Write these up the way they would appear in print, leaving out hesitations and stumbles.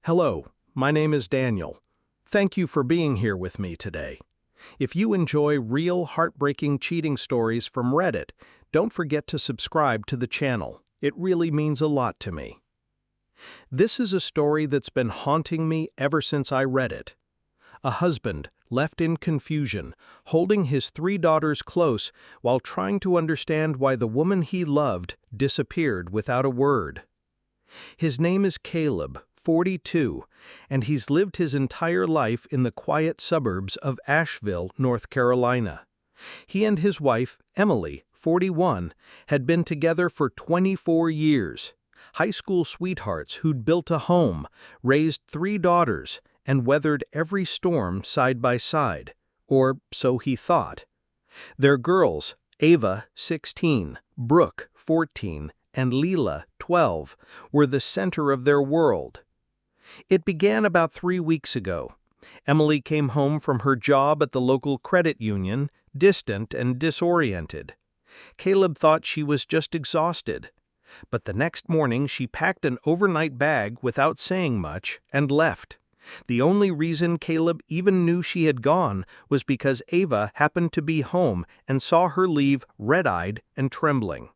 Hello, my name is Daniel. Thank you for being here with me today. If you enjoy real heartbreaking cheating stories from Reddit, don't forget to subscribe to the channel. It really means a lot to me. This is a story that's been haunting me ever since I read it. A husband, left in confusion, holding his 3 daughters close while trying to understand why the woman he loved disappeared without a word. His name is Caleb, 42, and he's lived his entire life in the quiet suburbs of Asheville, North Carolina. He and his wife, Emily, 41, had been together for 24 years. High school sweethearts who'd built a home, raised 3 daughters, and weathered every storm side by side, or so he thought. Their girls, Ava, 16, Brooke, 14, and Leela, 12, were the center of their world. It began about 3 weeks ago. Emily came home from her job at the local credit union, distant and disoriented. Caleb thought she was just exhausted. But the next morning she packed an overnight bag without saying much and left. The only reason Caleb even knew she had gone was because Ava happened to be home and saw her leave red-eyed and trembling.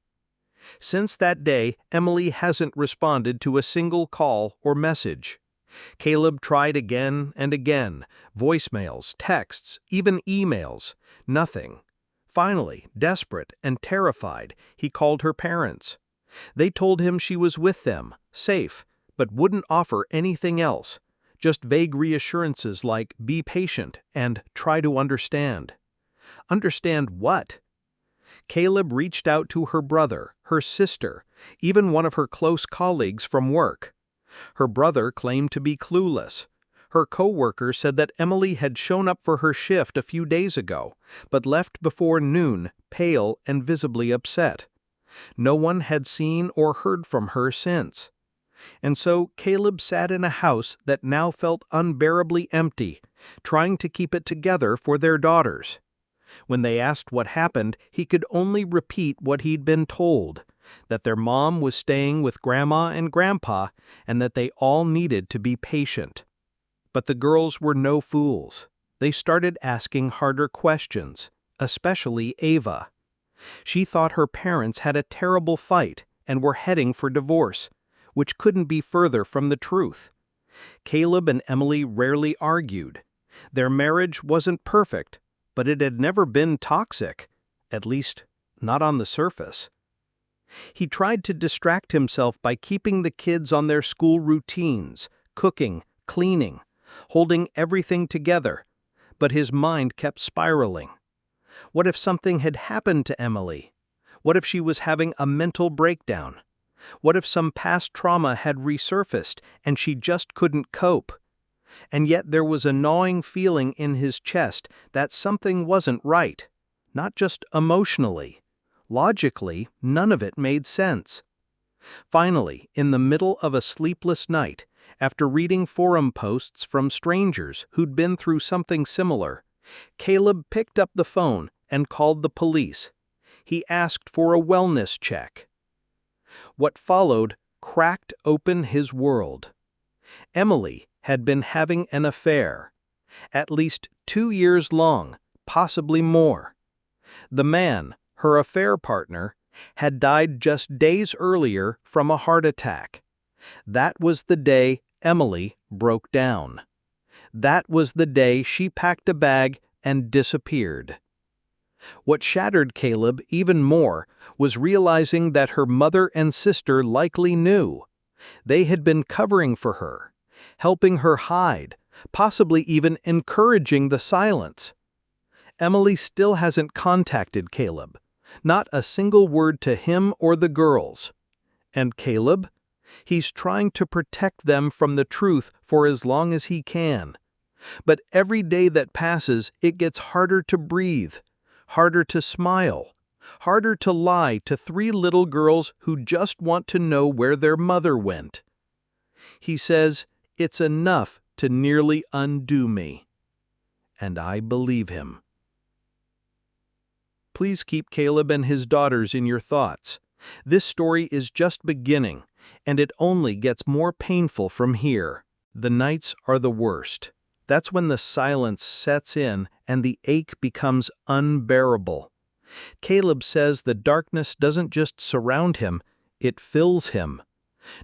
Since that day, Emily hasn't responded to a single call or message. Caleb tried again and again, voicemails, texts, even emails. Nothing. Finally, desperate and terrified, he called her parents. They told him she was with them, safe, but wouldn't offer anything else. Just vague reassurances like, be patient and try to understand. Understand what? Caleb reached out to her brother, her sister, even one of her close colleagues from work. Her brother claimed to be clueless. Her co-worker said that Emily had shown up for her shift a few days ago, but left before noon, pale and visibly upset. No one had seen or heard from her since. And so Caleb sat in a house that now felt unbearably empty, trying to keep it together for their daughters. When they asked what happened, he could only repeat what he'd been told, that their mom was staying with Grandma and Grandpa and that they all needed to be patient. But the girls were no fools. They started asking harder questions, especially Ava. She thought her parents had a terrible fight and were heading for divorce, which couldn't be further from the truth. Caleb and Emily rarely argued. Their marriage wasn't perfect, but it had never been toxic, at least not on the surface. He tried to distract himself by keeping the kids on their school routines, cooking, cleaning, holding everything together, but his mind kept spiraling. What if something had happened to Emily? What if she was having a mental breakdown? What if some past trauma had resurfaced and she just couldn't cope? And yet there was a gnawing feeling in his chest that something wasn't right, not just emotionally. Logically, none of it made sense. Finally, in the middle of a sleepless night, after reading forum posts from strangers who'd been through something similar, Caleb picked up the phone and called the police. He asked for a wellness check. What followed cracked open his world. Emily had been having an affair, at least 2 years long, possibly more. The man, her affair partner, had died just days earlier from a heart attack. That was the day Emily broke down. That was the day she packed a bag and disappeared. What shattered Caleb even more was realizing that her mother and sister likely knew. They had been covering for her, helping her hide, possibly even encouraging the silence. Emily still hasn't contacted Caleb, not a single word to him or the girls. And Caleb? He's trying to protect them from the truth for as long as he can. But every day that passes, it gets harder to breathe, harder to smile, harder to lie to 3 little girls who just want to know where their mother went. He says, "It's enough to nearly undo me." And I believe him. Please keep Caleb and his daughters in your thoughts. This story is just beginning, and it only gets more painful from here. The nights are the worst. That's when the silence sets in and the ache becomes unbearable. Caleb says the darkness doesn't just surround him, it fills him.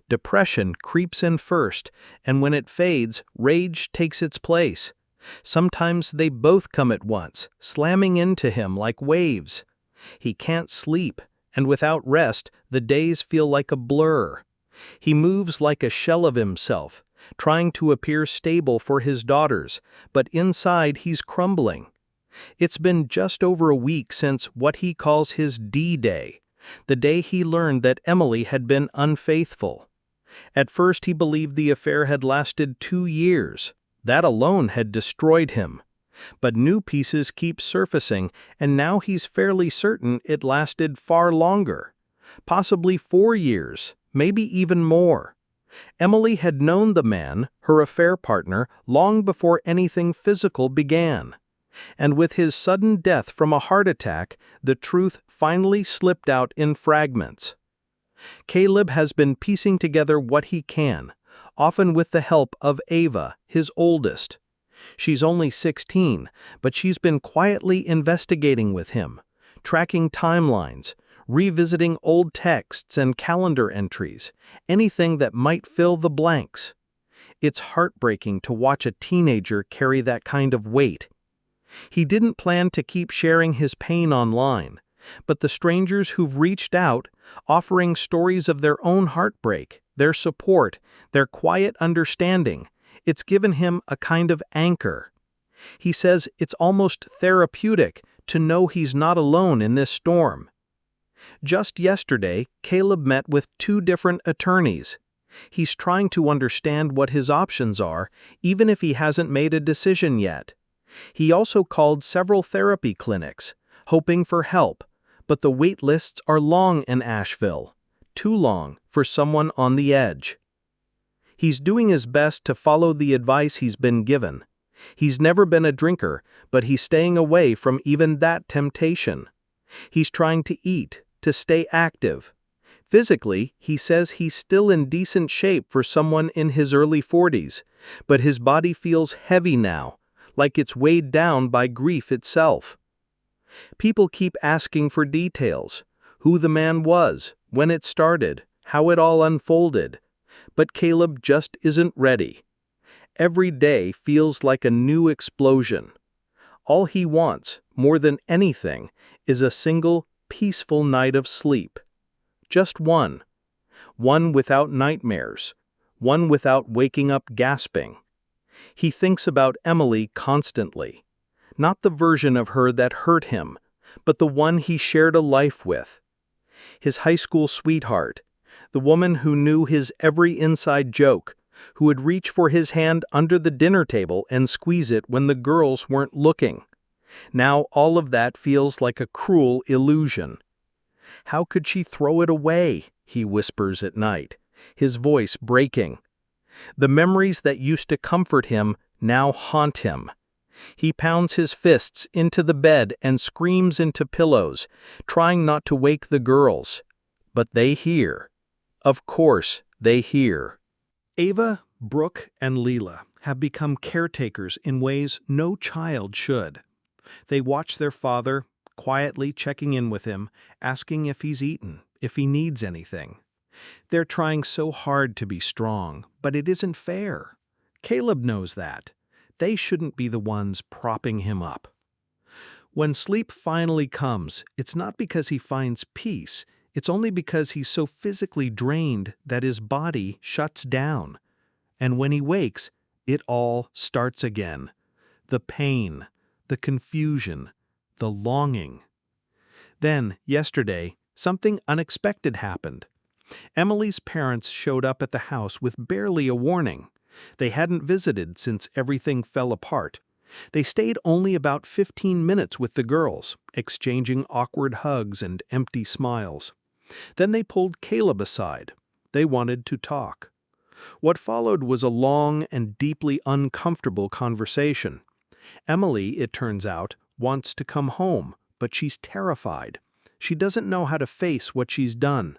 Depression creeps in first, and when it fades, rage takes its place. Sometimes they both come at once, slamming into him like waves. He can't sleep, and without rest, the days feel like a blur. He moves like a shell of himself, trying to appear stable for his daughters, but inside he's crumbling. It's been just over a week since what he calls his D-Day, the day he learned that Emily had been unfaithful. At first he believed the affair had lasted 2 years. That alone had destroyed him. But new pieces keep surfacing, and now he's fairly certain it lasted far longer. Possibly 4 years, maybe even more. Emily had known the man, her affair partner, long before anything physical began. And with his sudden death from a heart attack, the truth finally slipped out in fragments. Caleb has been piecing together what he can, often with the help of Ava, his oldest. She's only 16, but she's been quietly investigating with him, tracking timelines, revisiting old texts and calendar entries, anything that might fill the blanks. It's heartbreaking to watch a teenager carry that kind of weight. He didn't plan to keep sharing his pain online, but the strangers who've reached out, offering stories of their own heartbreak, their support, their quiet understanding, it's given him a kind of anchor. He says it's almost therapeutic to know he's not alone in this storm. Just yesterday, Caleb met with 2 different attorneys. He's trying to understand what his options are, even if he hasn't made a decision yet. He also called several therapy clinics, hoping for help, but the wait lists are long in Asheville, too long for someone on the edge. He's doing his best to follow the advice he's been given. He's never been a drinker, but he's staying away from even that temptation. He's trying to eat, to stay active. Physically, he says he's still in decent shape for someone in his early 40s, but his body feels heavy now, like it's weighed down by grief itself. People keep asking for details, who the man was, when it started, how it all unfolded. But Caleb just isn't ready. Every day feels like a new explosion. All he wants, more than anything, is a single, peaceful night of sleep. Just one. One without nightmares. One without waking up gasping. He thinks about Emily constantly. Not the version of her that hurt him, but the one he shared a life with. His high school sweetheart, the woman who knew his every inside joke, who would reach for his hand under the dinner table and squeeze it when the girls weren't looking. Now all of that feels like a cruel illusion. How could she throw it away? He whispers at night, his voice breaking. The memories that used to comfort him now haunt him. He pounds his fists into the bed and screams into pillows, trying not to wake the girls. But they hear. Of course, they hear. Ava, Brooke, and Leela have become caretakers in ways no child should. They watch their father, quietly checking in with him, asking if he's eaten, if he needs anything. They're trying so hard to be strong, but it isn't fair. Caleb knows that. They shouldn't be the ones propping him up. When sleep finally comes, it's not because he finds peace. It's only because he's so physically drained that his body shuts down. And when he wakes, it all starts again. The pain, the confusion, the longing. Then, yesterday, something unexpected happened. Emily's parents showed up at the house with barely a warning. They hadn't visited since everything fell apart. They stayed only about 15 minutes with the girls, exchanging awkward hugs and empty smiles. Then they pulled Caleb aside. They wanted to talk. What followed was a long and deeply uncomfortable conversation. Emily, it turns out, wants to come home, but she's terrified. She doesn't know how to face what she's done.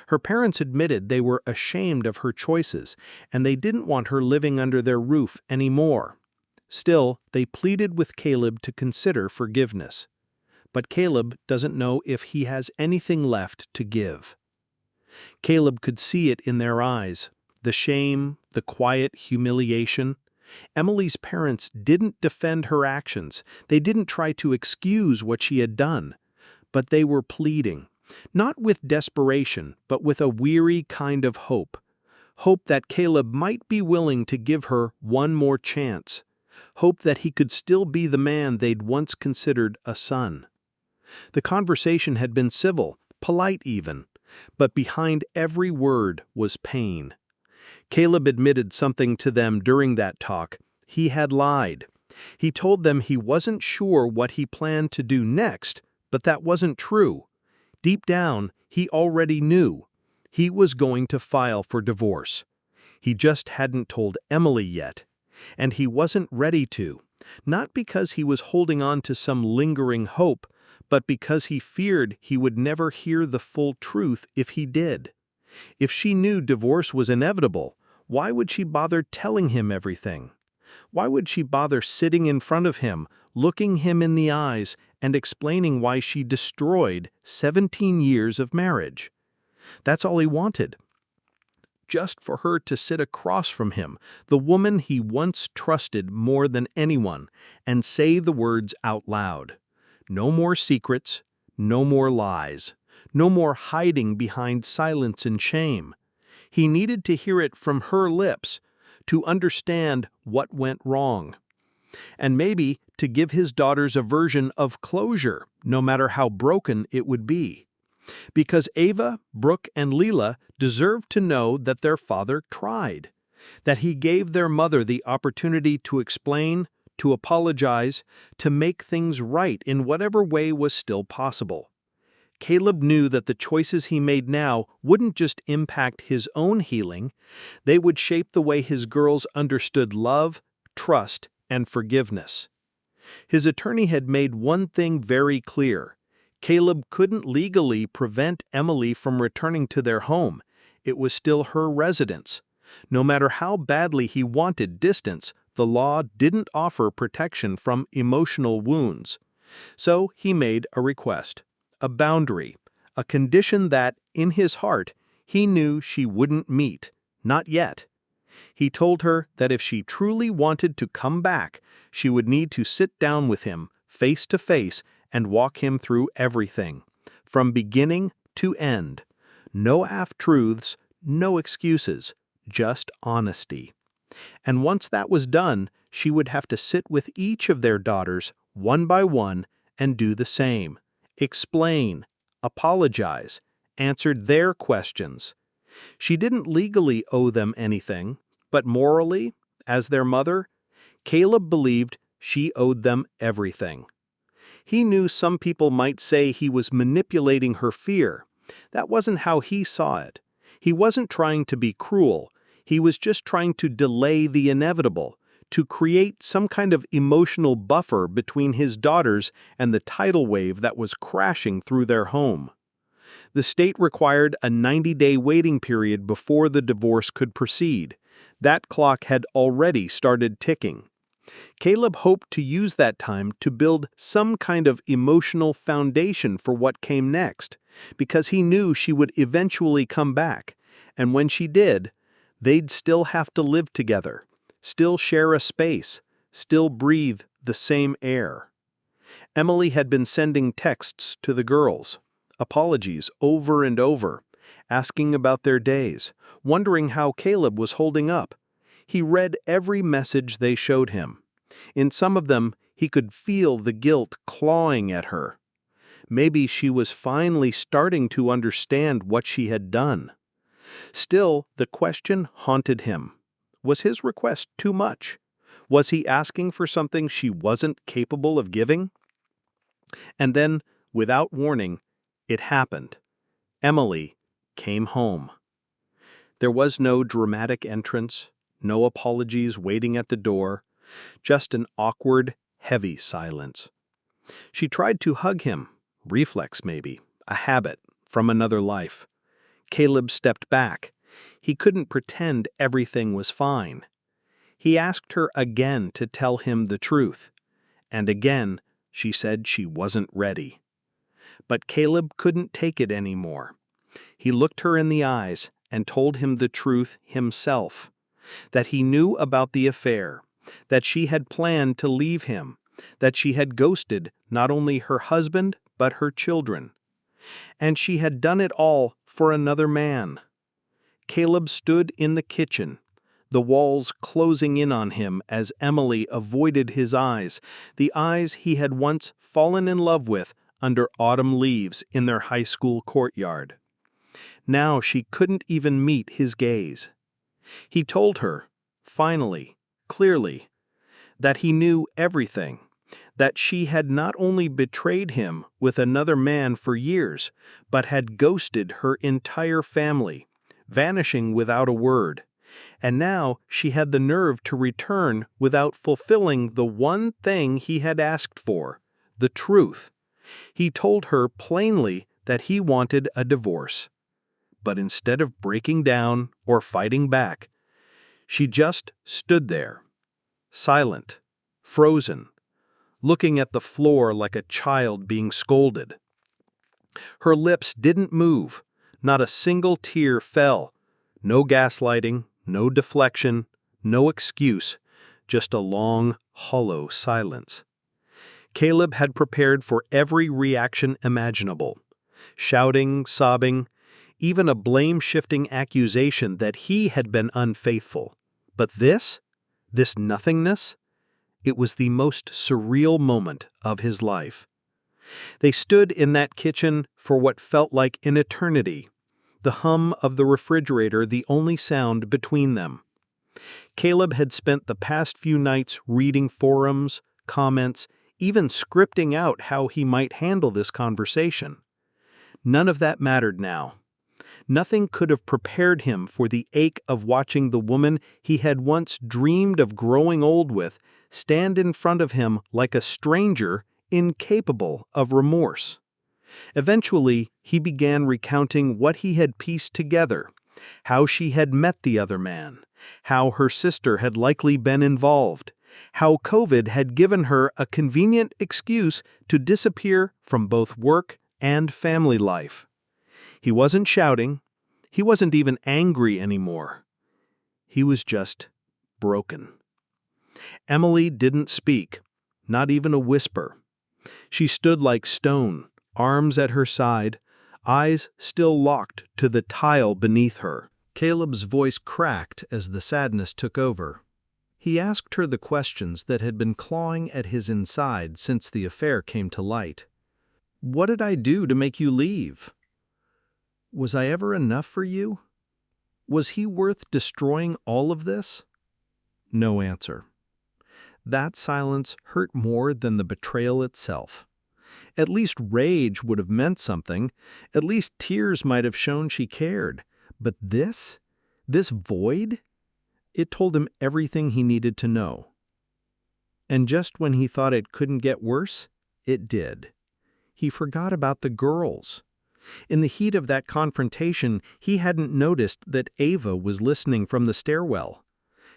Her parents admitted they were ashamed of her choices, and they didn't want her living under their roof anymore. Still, they pleaded with Caleb to consider forgiveness. But Caleb doesn't know if he has anything left to give. Caleb could see it in their eyes, the shame, the quiet humiliation. Emily's parents didn't defend her actions. They didn't try to excuse what she had done. But they were pleading, not with desperation, but with a weary kind of hope. Hope that Caleb might be willing to give her one more chance. Hope that he could still be the man they'd once considered a son. The conversation had been civil, polite even, but behind every word was pain. Caleb admitted something to them during that talk. He had lied. He told them he wasn't sure what he planned to do next, but that wasn't true. Deep down, he already knew. He was going to file for divorce. He just hadn't told Emily yet. And he wasn't ready to, not because he was holding on to some lingering hope, but because he feared he would never hear the full truth if he did. If she knew divorce was inevitable, why would she bother telling him everything? Why would she bother sitting in front of him, looking him in the eyes, and explaining why she destroyed 17 years of marriage? That's all he wanted. Just for her to sit across from him, the woman he once trusted more than anyone, and say the words out loud. No more secrets, no more lies, no more hiding behind silence and shame. He needed to hear it from her lips, to understand what went wrong. And maybe to give his daughters a version of closure, no matter how broken it would be. Because Ava, Brooke, and Leela deserved to know that their father tried, that he gave their mother the opportunity to explain, to apologize, to make things right in whatever way was still possible. Caleb knew that the choices he made now wouldn't just impact his own healing, they would shape the way his girls understood love, trust, and forgiveness. His attorney had made one thing very clear. Caleb couldn't legally prevent Emily from returning to their home. It was still her residence. No matter how badly he wanted distance, the law didn't offer protection from emotional wounds. So he made a request, a boundary, a condition that, in his heart, he knew she wouldn't meet, not yet. He told her that if she truly wanted to come back, she would need to sit down with him, face to face, and walk him through everything, from beginning to end. No half-truths, no excuses, just honesty. And once that was done, she would have to sit with each of their daughters, one by one, and do the same. Explain, apologize, answered their questions. She didn't legally owe them anything, but morally, as their mother, Caleb believed she owed them everything. He knew some people might say he was manipulating her fear. That wasn't how he saw it. He wasn't trying to be cruel. He was just trying to delay the inevitable, to create some kind of emotional buffer between his daughters and the tidal wave that was crashing through their home. The state required a 90-day waiting period before the divorce could proceed. That clock had already started ticking. Caleb hoped to use that time to build some kind of emotional foundation for what came next, because he knew she would eventually come back, and when she did, they'd still have to live together, still share a space, still breathe the same air. Emily had been sending texts to the girls, apologies over and over, asking about their days, wondering how Caleb was holding up. He read every message they showed him. In some of them, he could feel the guilt clawing at her. Maybe she was finally starting to understand what she had done. Still, the question haunted him. Was his request too much? Was he asking for something she wasn't capable of giving? And then, without warning, it happened. Emily came home. There was no dramatic entrance, no apologies waiting at the door, just an awkward, heavy silence. She tried to hug him, reflex maybe, a habit from another life. Caleb stepped back. He couldn't pretend everything was fine. He asked her again to tell him the truth, and again she said she wasn't ready. But Caleb couldn't take it anymore. He looked her in the eyes and told him the truth himself, that he knew about the affair, that she had planned to leave him, that she had ghosted not only her husband but her children. And she had done it all for another man. Caleb stood in the kitchen, the walls closing in on him as Emily avoided his eyes, the eyes he had once fallen in love with under autumn leaves in their high school courtyard. Now she couldn't even meet his gaze. He told her, finally, clearly, that he knew everything, that she had not only betrayed him with another man for years, but had ghosted her entire family, vanishing without a word. And now she had the nerve to return without fulfilling the one thing he had asked for, the truth. He told her plainly that he wanted a divorce. But instead of breaking down or fighting back, she just stood there, silent, frozen, looking at the floor like a child being scolded. Her lips didn't move, not a single tear fell, no gaslighting, no deflection, no excuse, just a long, hollow silence. Caleb had prepared for every reaction imaginable, shouting, sobbing, even a blame-shifting accusation that he had been unfaithful. But this nothingness, it was the most surreal moment of his life. They stood in that kitchen for what felt like an eternity, the hum of the refrigerator the only sound between them. Caleb had spent the past few nights reading forums, comments, even scripting out how he might handle this conversation. None of that mattered now. Nothing could have prepared him for the ache of watching the woman he had once dreamed of growing old with stand in front of him like a stranger, incapable of remorse. Eventually, he began recounting what he had pieced together, how she had met the other man, how her sister had likely been involved, how COVID had given her a convenient excuse to disappear from both work and family life. He wasn't shouting. He wasn't even angry anymore. He was just broken. Emily didn't speak, not even a whisper. She stood like stone, arms at her side, eyes still locked to the tile beneath her. Caleb's voice cracked as the sadness took over. He asked her the questions that had been clawing at his inside since the affair came to light. What did I do to make you leave? Was I ever enough for you? Was he worth destroying all of this? No answer. That silence hurt more than the betrayal itself. At least rage would have meant something. At least tears might have shown she cared. But this void? It told him everything he needed to know. And just when he thought it couldn't get worse, it did. He forgot about the girls. In the heat of that confrontation, he hadn't noticed that Ava was listening from the stairwell.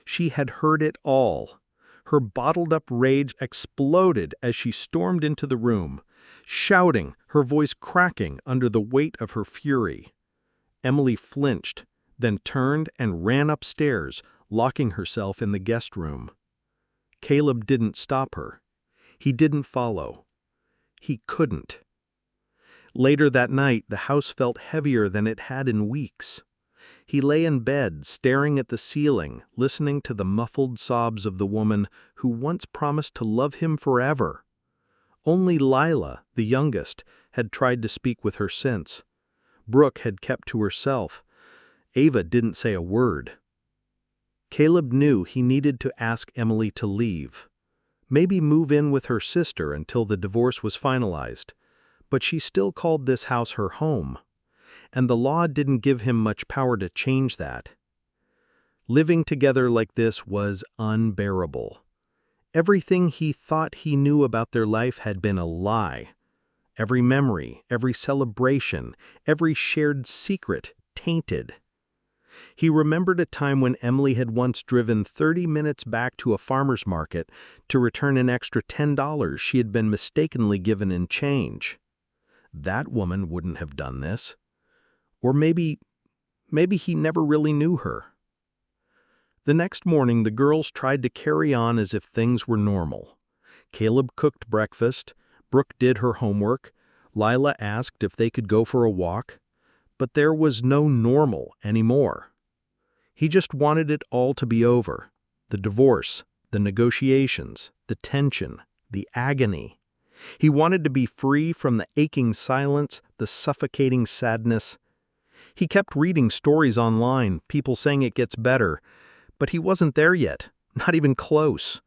She had heard it all. Her bottled-up rage exploded as she stormed into the room, shouting, her voice cracking under the weight of her fury. Emily flinched, then turned and ran upstairs, locking herself in the guest room. Caleb didn't stop her. He didn't follow. He couldn't. Later that night, the house felt heavier than it had in weeks. He lay in bed, staring at the ceiling, listening to the muffled sobs of the woman who once promised to love him forever. Only Lila, the youngest, had tried to speak with her since. Brooke had kept to herself. Ava didn't say a word. Caleb knew he needed to ask Emily to leave. Maybe move in with her sister until the divorce was finalized. But she still called this house her home. And the law didn't give him much power to change that. Living together like this was unbearable. Everything he thought he knew about their life had been a lie. Every memory, every celebration, every shared secret tainted. He remembered a time when Emily had once driven 30 minutes back to a farmer's market to return an extra $10 she had been mistakenly given in change. That woman wouldn't have done this. Or maybe he never really knew her. The next morning, the girls tried to carry on as if things were normal. Caleb cooked breakfast, Brooke did her homework, Lila asked if they could go for a walk, but there was no normal anymore. He just wanted it all to be over. The divorce, the negotiations, the tension, the agony. He wanted to be free from the aching silence, the suffocating sadness. He kept reading stories online, people saying it gets better, but he wasn't there yet, not even close.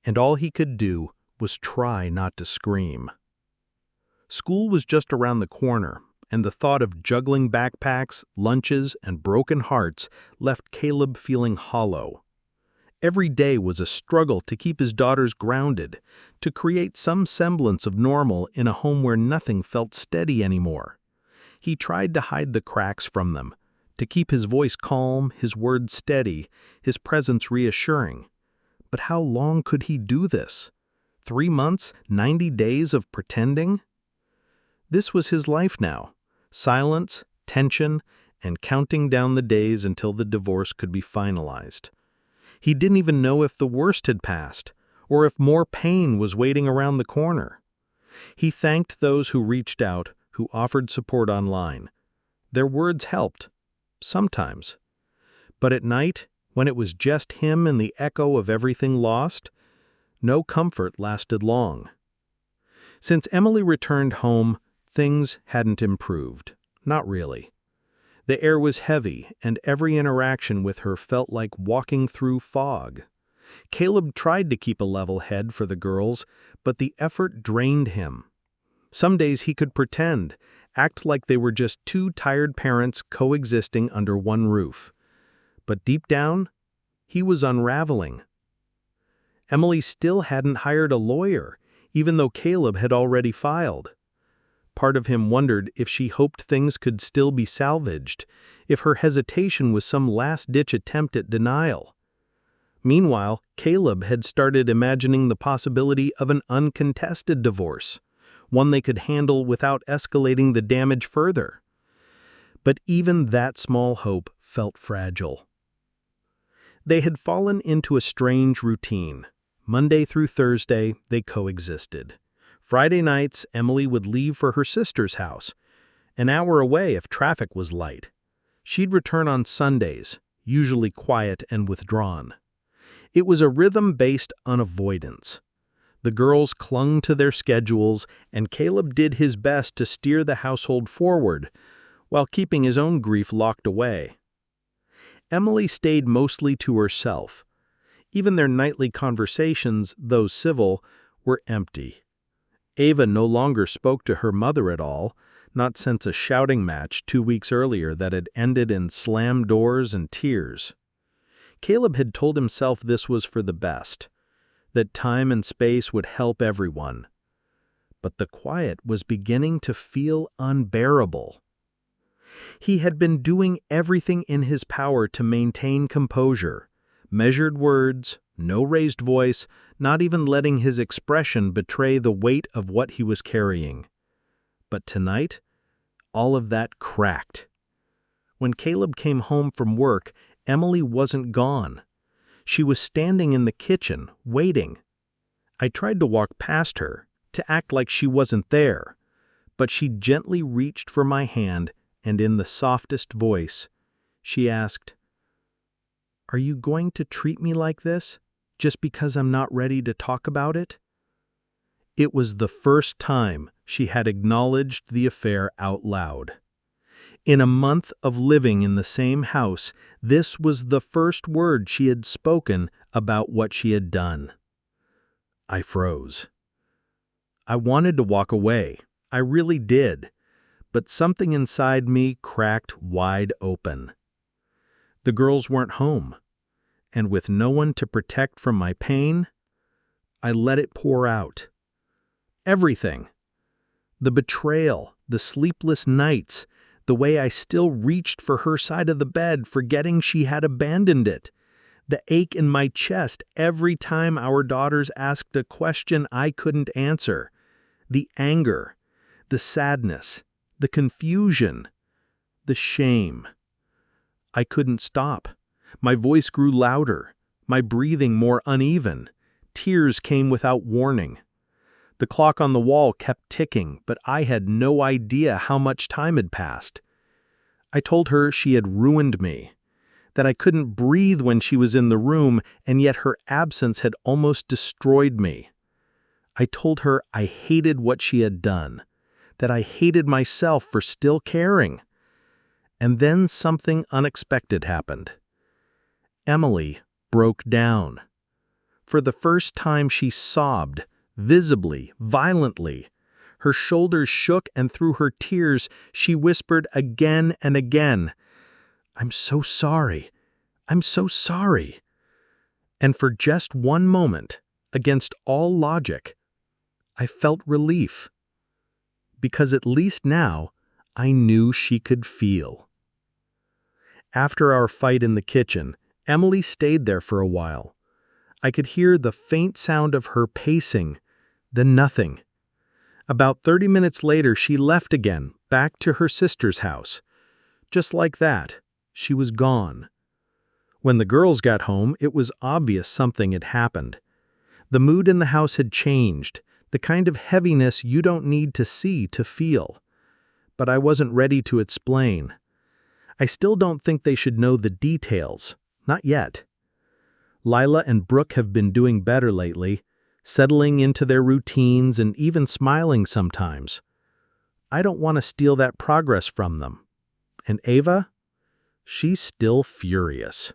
And all he could do was try not to scream. School was just around the corner, and the thought of juggling backpacks, lunches, and broken hearts left Caleb feeling hollow. Every day was a struggle to keep his daughters grounded, to create some semblance of normal in a home where nothing felt steady anymore. He tried to hide the cracks from them, to keep his voice calm, his words steady, his presence reassuring. But how long could he do this? 3 months, 90 days of pretending? This was his life now. Silence, tension, and counting down the days until the divorce could be finalized. He didn't even know if the worst had passed, or if more pain was waiting around the corner. He thanked those who reached out, who offered support online. Their words helped, sometimes. But at night, when it was just him and the echo of everything lost, no comfort lasted long. Since Emily returned home, things hadn't improved. Not really. The air was heavy, and every interaction with her felt like walking through fog. Caleb tried to keep a level head for the girls, but the effort drained him. Some days he could pretend, act like they were just two tired parents coexisting under one roof. But deep down, he was unraveling. Emily still hadn't hired a lawyer, even though Caleb had already filed. Part of him wondered if she hoped things could still be salvaged, if her hesitation was some last-ditch attempt at denial. Meanwhile, Caleb had started imagining the possibility of an uncontested divorce, one they could handle without escalating the damage further. But even that small hope felt fragile. They had fallen into a strange routine. Monday through Thursday, they coexisted. Friday nights, Emily would leave for her sister's house, an hour away if traffic was light. She'd return on Sundays, usually quiet and withdrawn. It was a rhythm-based unavoidance. The girls clung to their schedules, and Caleb did his best to steer the household forward, while keeping his own grief locked away. Emily stayed mostly to herself. Even their nightly conversations, though civil, were empty. Ava no longer spoke to her mother at all, not since a shouting match 2 weeks earlier that had ended in slammed doors and tears. Caleb had told himself this was for the best, that time and space would help everyone. But the quiet was beginning to feel unbearable. He had been doing everything in his power to maintain composure, measured words, no raised voice, not even letting his expression betray the weight of what he was carrying. But tonight, all of that cracked. When Caleb came home from work, Emily wasn't gone. She was standing in the kitchen, waiting. I tried to walk past her, to act like she wasn't there, but she gently reached for my hand, and in the softest voice, she asked, "Are you going to treat me like this, just because I'm not ready to talk about it?" It was the first time she had acknowledged the affair out loud. In a month of living in the same house, this was the first word she had spoken about what she had done. I froze. I wanted to walk away. I really did. But something inside me cracked wide open. The girls weren't home, and with no one to protect from my pain, I let it pour out. Everything. The betrayal, the sleepless nights, The way I still reached for her side of the bed, forgetting she had abandoned it. The ache in my chest every time our daughters asked a question I couldn't answer. The anger, the sadness, the confusion, the shame. I couldn't stop. My voice grew louder, my breathing more uneven. Tears came without warning. The clock on the wall kept ticking, but I had no idea how much time had passed. I told her she had ruined me, that I couldn't breathe when she was in the room, and yet her absence had almost destroyed me. I told her I hated what she had done, that I hated myself for still caring. And then something unexpected happened. Emily broke down. For the first time she sobbed, visibly, violently. Her shoulders shook, and through her tears she whispered again and again, "I'm so sorry. I'm so sorry." And for just one moment, against all logic, I felt relief. Because at least now, I knew she could feel. After our fight in the kitchen, Emily stayed there for a while. I could hear the faint sound of her pacing, then nothing. About 30 minutes later, she left again, back to her sister's house. Just like that, she was gone. When the girls got home, it was obvious something had happened. The mood in the house had changed, the kind of heaviness you don't need to see to feel. But I wasn't ready to explain. I still don't think they should know the details, not yet. Lila and Brooke have been doing better lately, settling into their routines and even smiling sometimes. I don't want to steal that progress from them. And Ava? She's still furious.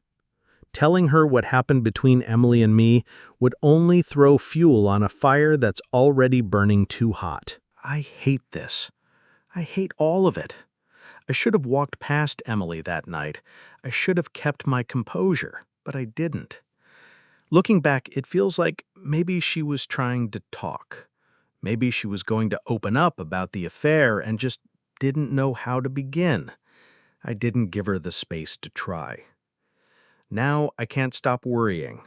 Telling her what happened between Emily and me would only throw fuel on a fire that's already burning too hot. I hate this. I hate all of it. I should have walked past Emily that night. I should have kept my composure, but I didn't. Looking back, it feels like maybe she was trying to talk. Maybe she was going to open up about the affair and just didn't know how to begin. I didn't give her the space to try. Now I can't stop worrying.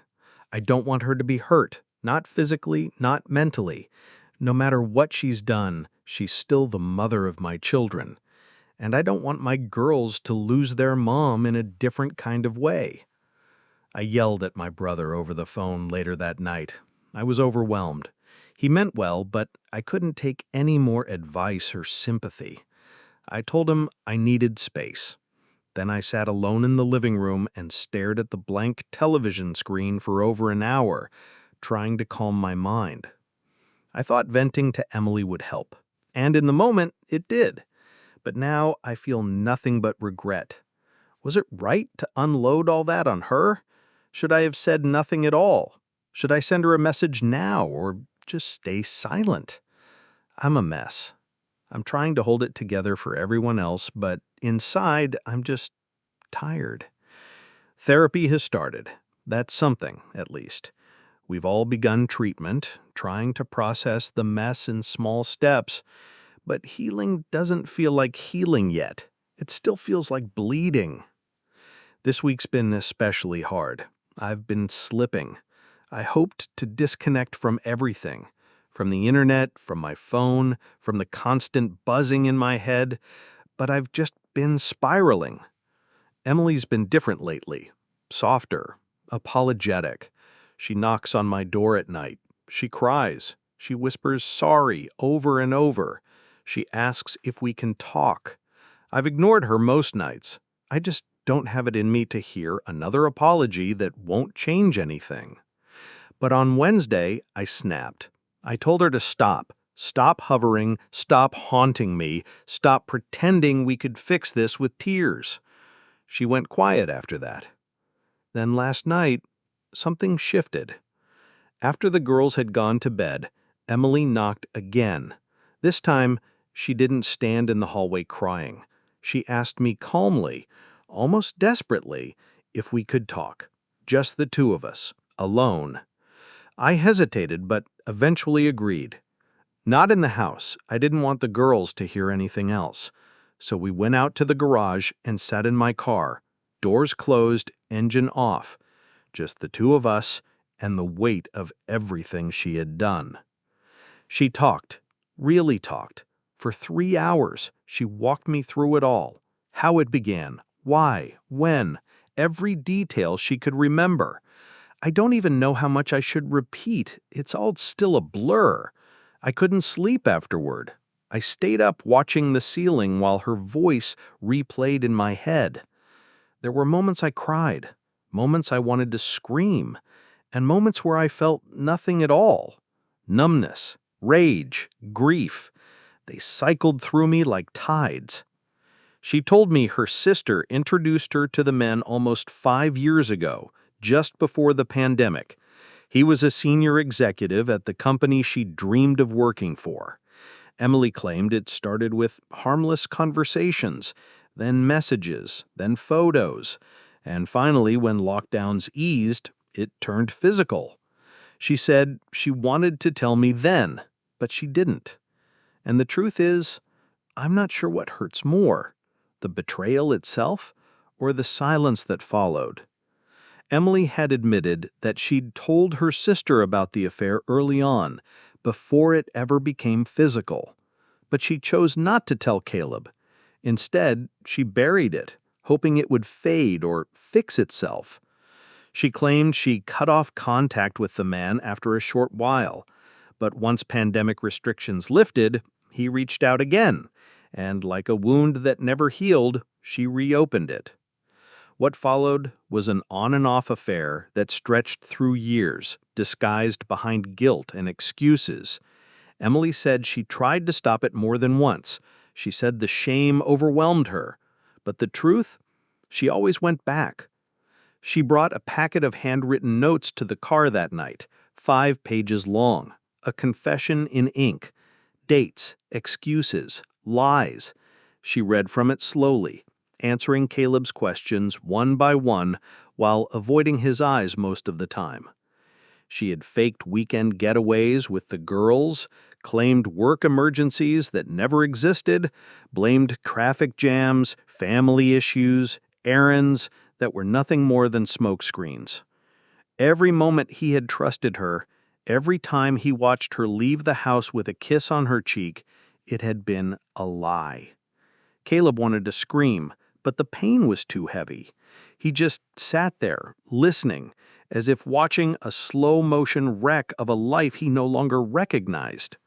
I don't want her to be hurt, not physically, not mentally. No matter what she's done, she's still the mother of my children. And I don't want my girls to lose their mom in a different kind of way. I yelled at my brother over the phone later that night. I was overwhelmed. He meant well, but I couldn't take any more advice or sympathy. I told him I needed space. Then I sat alone in the living room and stared at the blank television screen for over an hour, trying to calm my mind. I thought venting to Emily would help, and in the moment, it did. But now I feel nothing but regret. Was it right to unload all that on her? Should I have said nothing at all? Should I send her a message now or just stay silent? I'm a mess. I'm trying to hold it together for everyone else, but inside, I'm just tired. Therapy has started. That's something, at least. We've all begun treatment, trying to process the mess in small steps. But healing doesn't feel like healing yet. It still feels like bleeding. This week's been especially hard. I've been slipping. I hoped to disconnect from everything. From the internet, from my phone, from the constant buzzing in my head. But I've just been spiraling. Emily's been different lately. Softer. Apologetic. She knocks on my door at night. She cries. She whispers sorry over and over. She asks if we can talk. I've ignored her most nights. I just don't have it in me to hear another apology that won't change anything. But on Wednesday, I snapped. I told her to stop. Stop hovering, stop haunting me, stop pretending we could fix this with tears. She went quiet after that. Then last night, something shifted. After the girls had gone to bed, Emily knocked again. This time, she didn't stand in the hallway crying. She asked me calmly, almost desperately, if we could talk. Just the two of us, alone. I hesitated, but eventually agreed. Not in the house. I didn't want the girls to hear anything else. So we went out to the garage and sat in my car, doors closed, engine off, just the two of us and the weight of everything she had done. She talked, really talked. For 3 hours, she walked me through it all. How it began, why, when, every detail she could remember. I don't even know how much I should repeat. It's all still a blur. I couldn't sleep afterward. I stayed up watching the ceiling while her voice replayed in my head. There were moments I cried, moments I wanted to scream, and moments where I felt nothing at all. Numbness, rage, grief. They cycled through me like tides. She told me her sister introduced her to the men almost 5 years ago, just before the pandemic. He was a senior executive at the company she dreamed of working for. Emily claimed it started with harmless conversations, then messages, then photos, and finally, when lockdowns eased, it turned physical. She said she wanted to tell me then, but she didn't. And the truth is, I'm not sure what hurts more, the betrayal itself or the silence that followed. Emily had admitted that she'd told her sister about the affair early on, before it ever became physical. But she chose not to tell Caleb. Instead, she buried it, hoping it would fade or fix itself. She claimed she cut off contact with the man after a short while, but once pandemic restrictions lifted, he reached out again, and like a wound that never healed, she reopened it. What followed was an on-and-off affair that stretched through years, disguised behind guilt and excuses. Emily said she tried to stop it more than once. She said the shame overwhelmed her. But the truth? She always went back. She brought a packet of handwritten notes to the car that night, 5 pages long, a confession in ink, dates, excuses, lies. She read from it slowly, answering Caleb's questions one by one while avoiding his eyes most of the time. She had faked weekend getaways with the girls, claimed work emergencies that never existed, blamed traffic jams, family issues, errands that were nothing more than smokescreens. Every moment he had trusted her, every time he watched her leave the house with a kiss on her cheek, it had been a lie. Caleb wanted to scream, but the pain was too heavy. He just sat there, listening, as if watching a slow-motion wreck of a life he no longer recognized.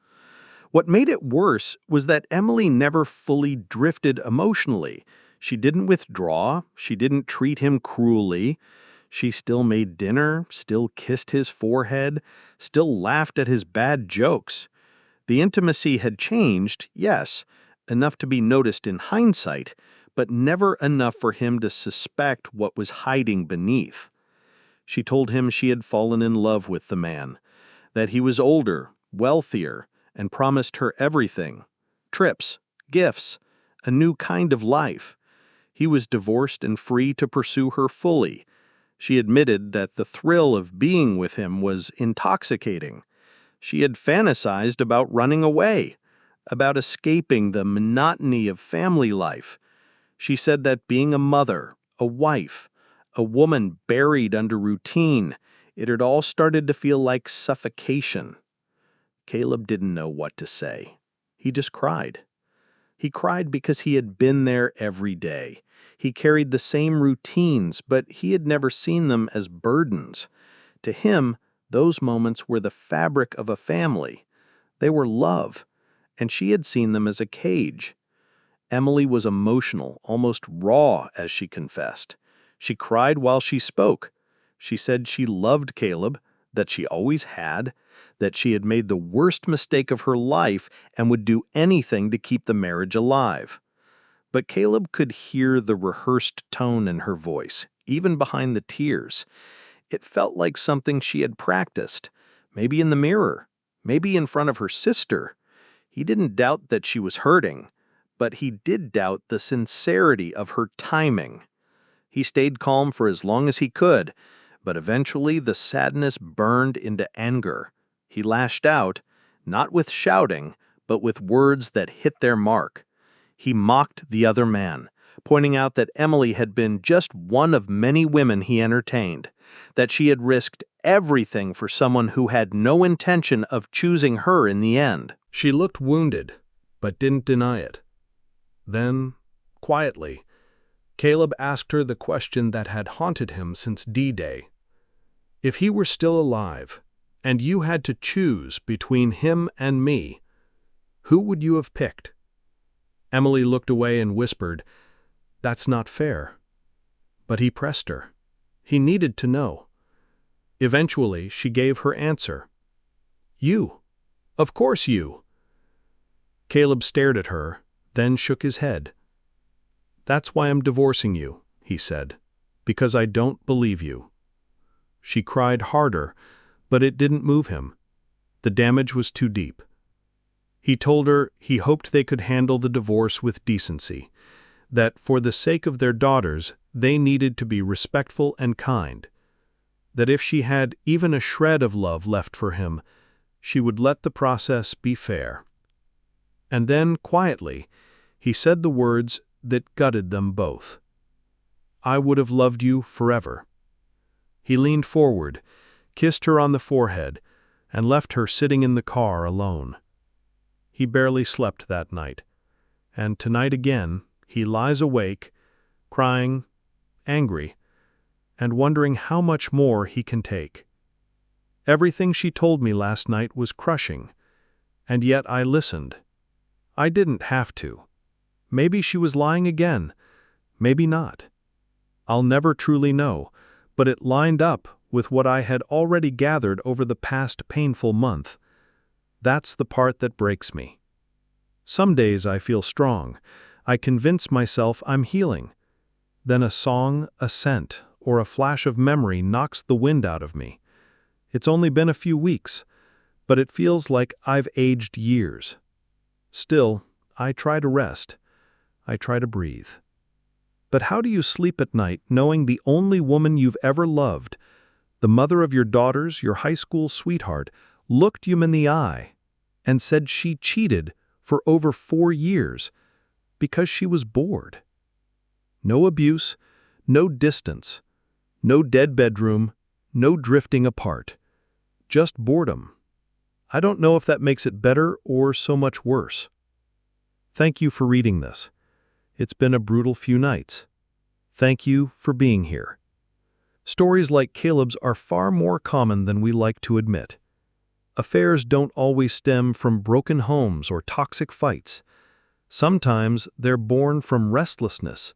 What made it worse was that Emily never fully drifted emotionally. She didn't withdraw, she didn't treat him cruelly. She still made dinner, still kissed his forehead, still laughed at his bad jokes. The intimacy had changed, yes, enough to be noticed in hindsight, but never enough for him to suspect what was hiding beneath. She told him she had fallen in love with the man, that he was older, wealthier, and promised her everything: trips, gifts, a new kind of life. He was divorced and free to pursue her fully. She admitted that the thrill of being with him was intoxicating. She had fantasized about running away, about escaping the monotony of family life. She said that being a mother, a wife, a woman buried under routine, it had all started to feel like suffocation. Caleb didn't know what to say. He just cried. He cried because he had been there every day. He carried the same routines, but he had never seen them as burdens. To him, those moments were the fabric of a family. They were love, and she had seen them as a cage. Emily was emotional, almost raw, as she confessed. She cried while she spoke. She said she loved Caleb, that she always had, that she had made the worst mistake of her life and would do anything to keep the marriage alive. But Caleb could hear the rehearsed tone in her voice, even behind the tears. It felt like something she had practiced, maybe in the mirror, maybe in front of her sister. He didn't doubt that she was hurting, but he did doubt the sincerity of her timing. He stayed calm for as long as he could, but eventually the sadness burned into anger. He lashed out, not with shouting, but with words that hit their mark. He mocked the other man, pointing out that Emily had been just one of many women he entertained, that she had risked everything for someone who had no intention of choosing her in the end. She looked wounded, but didn't deny it. Then, quietly, Caleb asked her the question that had haunted him since D-Day. If he were still alive, and you had to choose between him and me, who would you have picked? Emily looked away and whispered, "That's not fair." But he pressed her. He needed to know. Eventually, she gave her answer. "You. Of course you." Caleb stared at her, then shook his head. "That's why I'm divorcing you," he said, "because I don't believe you." She cried harder, but it didn't move him. The damage was too deep. He told her he hoped they could handle the divorce with decency, that for the sake of their daughters, they needed to be respectful and kind, that if she had even a shred of love left for him, she would let the process be fair. And then, quietly, he said the words that gutted them both. "I would have loved you forever." He leaned forward, kissed her on the forehead, and left her sitting in the car alone. He barely slept that night, and tonight again he lies awake, crying, angry, and wondering how much more he can take. Everything she told me last night was crushing, and yet I listened. I didn't have to. Maybe she was lying again, maybe not. I'll never truly know, but it lined up with what I had already gathered over the past painful month. That's the part that breaks me. Some days I feel strong. I convince myself I'm healing. Then a song, a scent, or a flash of memory knocks the wind out of me. It's only been a few weeks, but it feels like I've aged years. Still, I try to rest. I try to breathe. But how do you sleep at night knowing the only woman you've ever loved, the mother of your daughters, your high school sweetheart, looked you in the eye and said she cheated for over 4 years because she was bored? No abuse, no distance, no dead bedroom, no drifting apart. Just boredom. I don't know if that makes it better or so much worse. Thank you for reading this. It's been a brutal few nights. Thank you for being here. Stories like Caleb's are far more common than we like to admit. Affairs don't always stem from broken homes or toxic fights. Sometimes they're born from restlessness,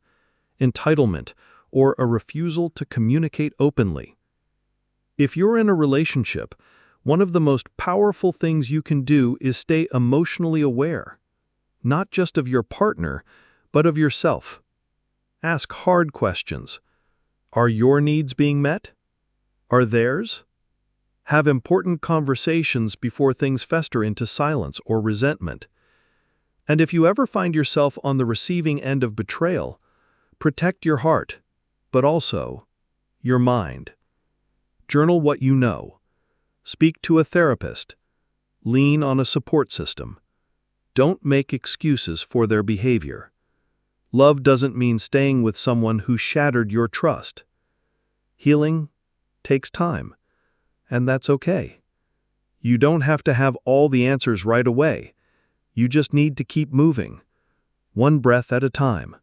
entitlement, or a refusal to communicate openly. If you're in a relationship, one of the most powerful things you can do is stay emotionally aware, not just of your partner, but of yourself. Ask hard questions. Are your needs being met? Are theirs? Have important conversations before things fester into silence or resentment. And if you ever find yourself on the receiving end of betrayal, protect your heart, but also your mind. Journal what you know. Speak to a therapist. Lean on a support system. Don't make excuses for their behavior. Love doesn't mean staying with someone who shattered your trust. Healing takes time, and that's okay. You don't have to have all the answers right away. You just need to keep moving, one breath at a time.